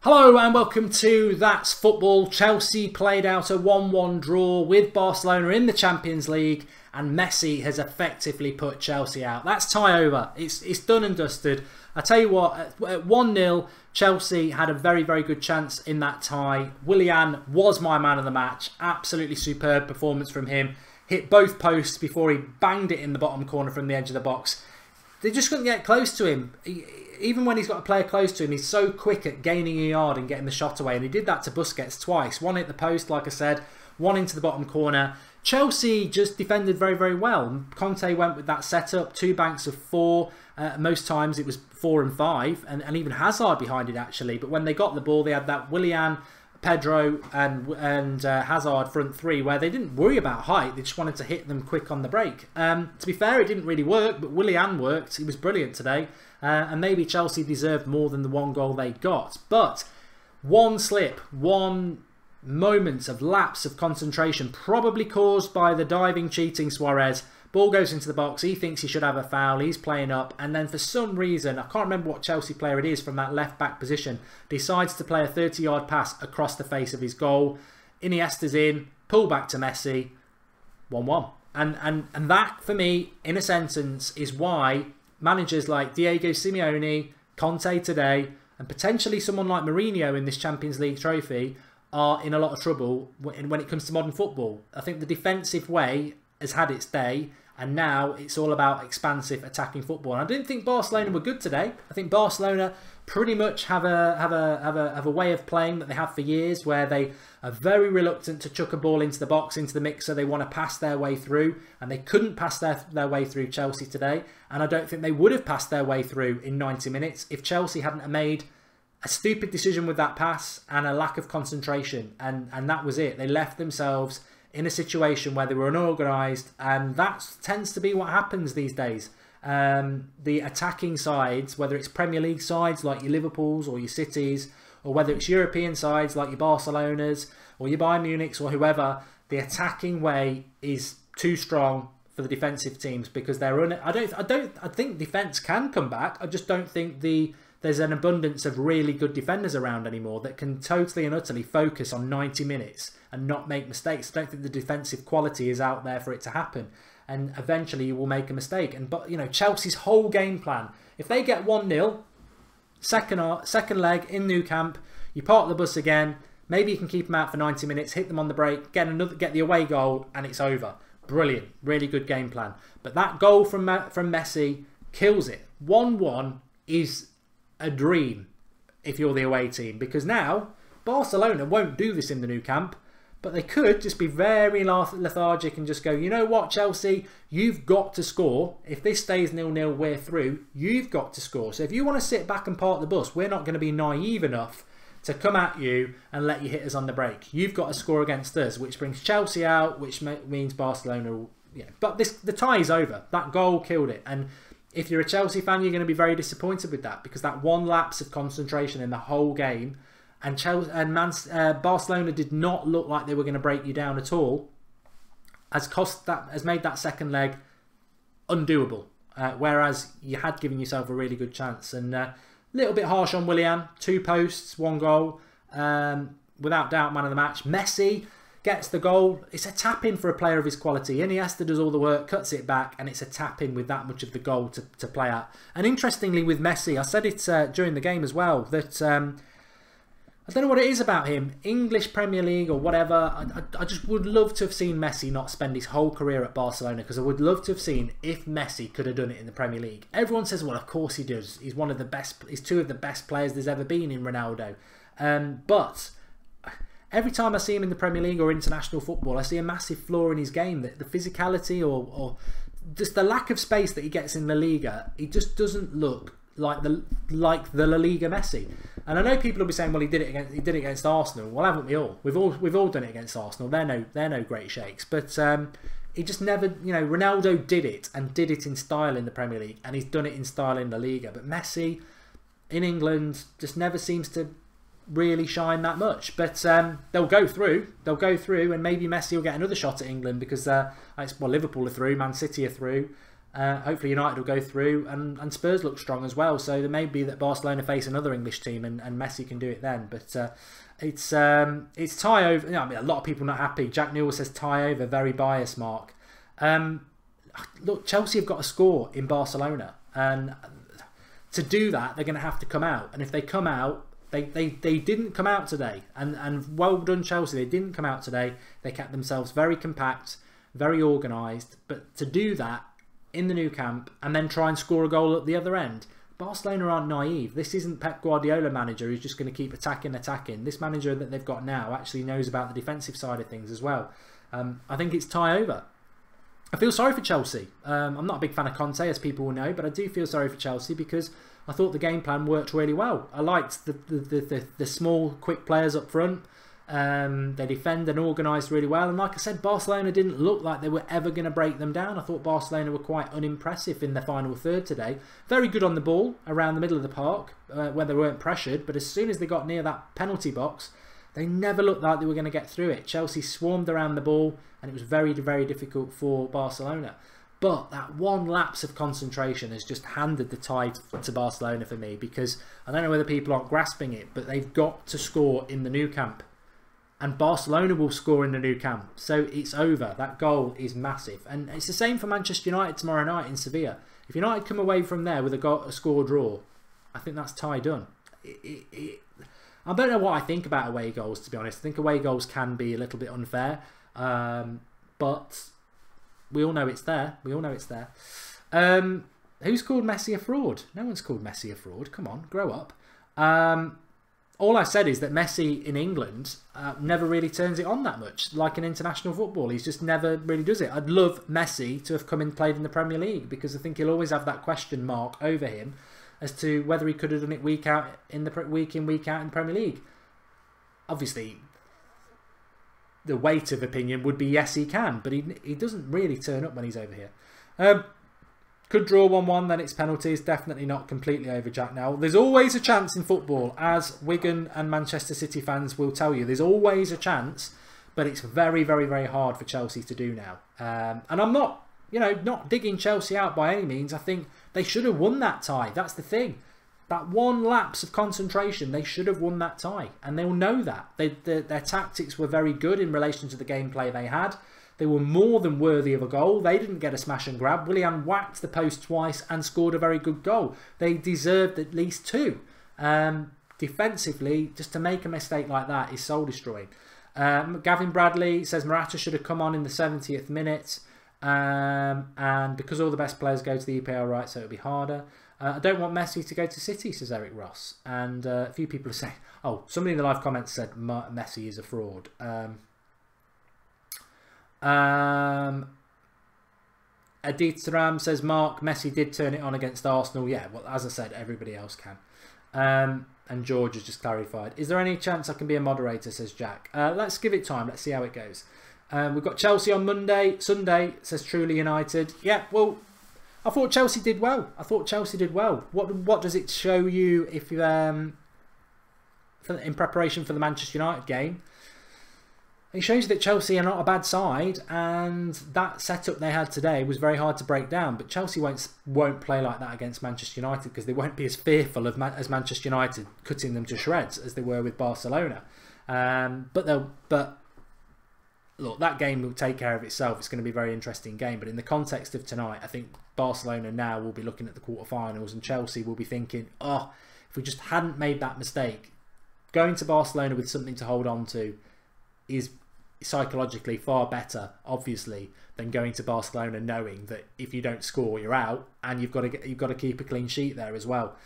Hello and welcome to That's Football. Chelsea played out a 1-1 draw with Barcelona in the Champions League, and Messi has effectively put Chelsea out. That's tie over. It's done and dusted. I tell you what, at 1-0, Chelsea had a very good chance in that tie. Willian was my man of the match. Absolutely superb performance from him. Hit both posts before he banged it in the bottom corner from the edge of the box. They just couldn't get close to him. Even when he's got a player close to him, he's so quick at gaining a yard and getting the shot away. And he did that to Busquets twice. One hit the post, like I said, one into the bottom corner. Chelsea just defended very well. Conte went with that setup, 2 banks of 4. Most times it was 4 and 5, and even Hazard behind it actually. But when they got the ball, they had that Willian, Pedro and Hazard front 3 where they didn't worry about height. They just wanted to hit them quick on the break. To be fair, it didn't really work, but Willian worked. He was brilliant today. And maybe Chelsea deserved more than the 1 goal they got. But one slip, one moment of lapse of concentration, probably caused by the diving, cheating Suarez. Ball goes into the box. He thinks he should have a foul. He's playing up. And then for some reason, I can't remember what Chelsea player it is from that left-back position, decides to play a 30-yard pass across the face of his goal. Iniesta's in. Pull back to Messi. 1-1. And that, for me, in a sentence, is why managers like Diego Simeone, Conte today, and potentially someone like Mourinho in this Champions League trophy are in a lot of trouble when it comes to modern football. I think the defensive way has had its day, and now it's all about expansive attacking football. And I didn't think Barcelona were good today. I think Barcelona pretty much have a way of playing that they have for years, where they are very reluctant to chuck a ball into the box, into the mixer. They want to pass their way through, and they couldn't pass their way through Chelsea today. And I don't think they would have passed their way through in 90 minutes if Chelsea hadn't made a stupid decision with that pass and a lack of concentration. And that was it. They left themselves in a situation where they were unorganised, and that tends to be what happens these days. The attacking sides, whether it's Premier League sides like your Liverpools or your Cities, or whether it's European sides like your Barcelonas or your Bayern Munichs or whoever, the attacking way is too strong for the defensive teams because they're I think defence can come back. I just don't think there's an abundance of really good defenders around anymore that can totally and utterly focus on 90 minutes and not make mistakes. I don't think the defensive quality is out there for it to happen. And eventually you will make a mistake. But you know, Chelsea's whole game plan, if they get 1-0, second leg in Nou Camp, you park the bus again, maybe you can keep them out for 90 minutes, hit them on the break, get the away goal, and it's over. Brilliant, really good game plan. But that goal from Messi kills it. 1-1 is a dream if you're the away team, because now Barcelona won't do this in the Nou Camp, but they could just be very lethargic and just go, you know what, Chelsea, you've got to score. If this stays 0-0, we're through. You've got to score. So if you want to sit back and park the bus, we're not going to be naive enough to come at you and let you hit us on the break. You've got to score against us, which brings Chelsea out, which means Barcelona. Yeah. But the tie is over. That goal killed it. And if you're a Chelsea fan, you're going to be very disappointed with that, because that one lapse of concentration in the whole game, and Barcelona did not look like they were going to break you down at all, has made that second leg undoable. Whereas you had given yourself a really good chance. And a little bit harsh on Willian. 2 posts, 1 goal. Without doubt, man of the match. Messi gets the goal. It's a tap-in for a player of his quality. Iniesta does all the work, cuts it back, and it's a tap-in with that much of the goal to play at. And interestingly with Messi, I said it during the game as well, that I don't know what it is about him, English Premier League or whatever, I just would love to have seen Messi not spend his whole career at Barcelona, because I would love to have seen if Messi could have done it in the Premier League. Everyone says, well, of course he does. He's one of the best, he's 2 of the best players there's ever been in Ronaldo. But every time I see him in the Premier League or international football, I see a massive flaw in his game. The physicality or just the lack of space that he gets in La Liga, he just doesn't look like the La Liga Messi. And I know people will be saying, well, he did it against Arsenal. Well, haven't we all? We've all done it against Arsenal. They're no great shakes. But he just never, you know, Ronaldo did it and did it in style in the Premier League, and he's done it in style in La Liga. But Messi in England just never seems to really shine that much. But they'll go through, and maybe Messi will get another shot at England, because well, Liverpool are through, Man City are through. Hopefully United will go through, and Spurs look strong as well. So there may be that Barcelona face another English team, and Messi can do it then. But it's tie over. You know, I mean, a lot of people not happy. Jack Newell says tie over. Very biased, Mark. Look, Chelsea have got to score in Barcelona, and to do that, they're going to have to come out. And if they come out, they didn't come out today. And well done, Chelsea. They didn't come out today. They kept themselves very compact, very organised. But to do that in the new camp and then try and score a goal at the other end, Barcelona aren't naive. This isn't Pep Guardiola manager who's just going to keep attacking. This manager that they've got now actually knows about the defensive side of things as well. I think it's tie over. I feel sorry for Chelsea. I'm not a big fan of Conte, as people will know, but I do feel sorry for Chelsea because I thought the game plan worked really well. I liked the small, quick players up front. They defend and organise really well. And like I said, Barcelona didn't look like they were ever going to break them down. I thought Barcelona were quite unimpressive in their final third today. Very good on the ball around the middle of the park when they weren't pressured. But as soon as they got near that penalty box, they never looked like they were going to get through it. Chelsea swarmed around the ball and it was very, very difficult for Barcelona. But that one lapse of concentration has just handed the tide to Barcelona for me, because I don't know whether people aren't grasping it, but they've got to score in the new camp. And Barcelona will score in the new camp. So it's over. That goal is massive. And it's the same for Manchester United tomorrow night in Sevilla. If United come away from there with a score draw, I think that's tie done. I don't know what I think about away goals, to be honest. I think away goals can be a little bit unfair. But we all know it's there. We all know it's there. Who's called Messi a fraud? No one's called Messi a fraud. Come on, grow up. All I said is that Messi in England never really turns it on that much, like in international football. He's just never really does it. I'd love Messi to have come and played in the Premier League, because I think he'll always have that question mark over him as to whether he could have done it week out in the week in, week out in the Premier League. Obviously, the weight of opinion would be yes, he can, but he doesn't really turn up when he's over here. Could draw 1-1, then it's penalties. Definitely not completely over, Jack. Now, there's always a chance in football, as Wigan and Manchester City fans will tell you. There's always a chance, but it's very, very, very hard for Chelsea to do now. And I'm not, not digging Chelsea out by any means. I think they should have won that tie. That's the thing. That one lapse of concentration, they should have won that tie. And they'll know that. Their tactics were very good in relation to the gameplay they had. They were more than worthy of a goal. They didn't get a smash and grab. Willian whacked the post twice and scored a very good goal. They deserved at least two. Defensively, just to make a mistake like that is soul destroying. Gavin Bradley says Morata should have come on in the 70th minute. And because all the best players go to the EPL, right, so it'll be harder. I don't want Messi to go to City, says Eric Ross. And a few people are saying, oh, somebody in the live comments said Messi is a fraud. Adit Saram says, Mark, Messi did turn it on against Arsenal. Yeah, well, as I said, everybody else can. And George has just clarified. Is there any chance I can be a moderator, says Jack. Let's give it time. Let's see how it goes. We've got Chelsea on Monday. Sunday, says Truly United. Yeah, well, I thought Chelsea did well. What does it show you if you in preparation for the Manchester United game? It shows you that Chelsea are not a bad side, and that setup they had today was very hard to break down. But Chelsea won't play like that against Manchester United, because they won't be as fearful of as Manchester United cutting them to shreds as they were with Barcelona. But look, that game will take care of itself. It's going to be a very interesting game. But in the context of tonight, I think Barcelona now will be looking at the quarterfinals, and Chelsea will be thinking, oh, if we just hadn't made that mistake, going to Barcelona with something to hold on to is psychologically far better, obviously, than going to Barcelona knowing that if you don't score, you're out, and you've got to keep a clean sheet there as well.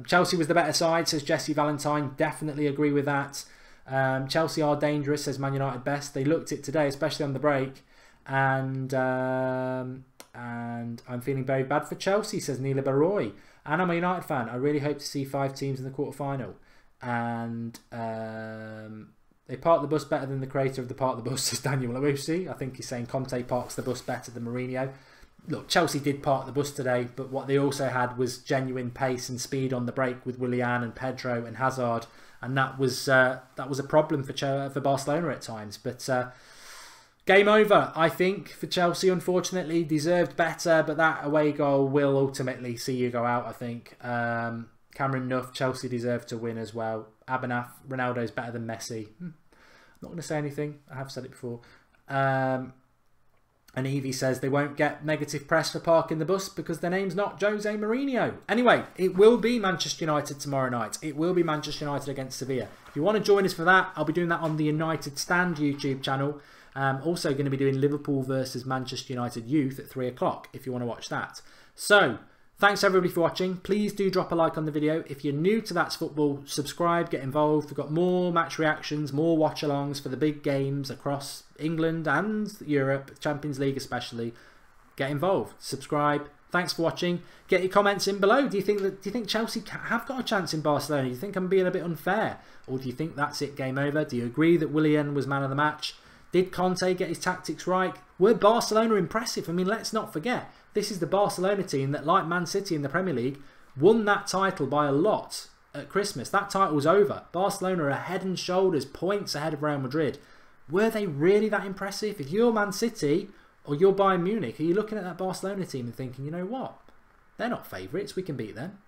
Chelsea was the better side, says Jesse Valentine. Definitely agree with that. Chelsea are dangerous, says Man United best. They looked it today, especially on the break, and I'm feeling very bad for Chelsea, says Neela Baroy. And I'm a United fan. I really hope to see 5 teams in the quarterfinal. And they park the bus better than the creator of the Park the Bus, says Daniel Lamusi. I think he's saying Conte parks the bus better than Mourinho. Look, Chelsea did park the bus today, but what they also had was genuine pace and speed on the break with Willian and Pedro and Hazard, and that was a problem for Barcelona at times. But Game over, I think, for Chelsea, unfortunately. Deserved better, but that away goal will ultimately see you go out, I think. Cameron Nuff, Chelsea deserved to win as well. Abernathy, Ronaldo's better than Messi. I'm not going to say anything. I have said it before. And Evie says they won't get negative press for parking the bus because their name's not Jose Mourinho. Anyway, it will be Manchester United tomorrow night. It will be Manchester United against Sevilla. If you want to join us for that, I'll be doing that on the United Stand YouTube channel. Also going to be doing Liverpool versus Manchester United Youth at 3 o'clock if you want to watch that. So, thanks everybody for watching. Please do drop a like on the video. If you're new to That's Football, subscribe, get involved. We've got more match reactions, more watch-alongs for the big games across England and Europe, Champions League especially. Get involved, subscribe. Thanks for watching. Get your comments in below. Do you think Chelsea have got a chance in Barcelona? Do you think I'm being a bit unfair? Or do you think that's it, game over? Do you agree that Willian was man of the match? Did Conte get his tactics right? Were Barcelona impressive? I mean, let's not forget, this is the Barcelona team that, like Man City in the Premier League, won that title by a lot at Christmas. That title was over. Barcelona are head and shoulders, points ahead of Real Madrid. Were they really that impressive? If you're Man City or you're Bayern Munich, are you looking at that Barcelona team and thinking, you know what? They're not favourites. We can beat them.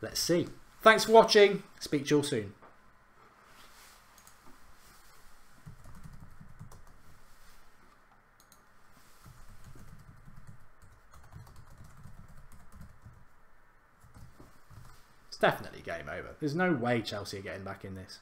Let's see. Thanks for watching. Speak to you all soon. Definitely game over. There's no way Chelsea are getting back in this.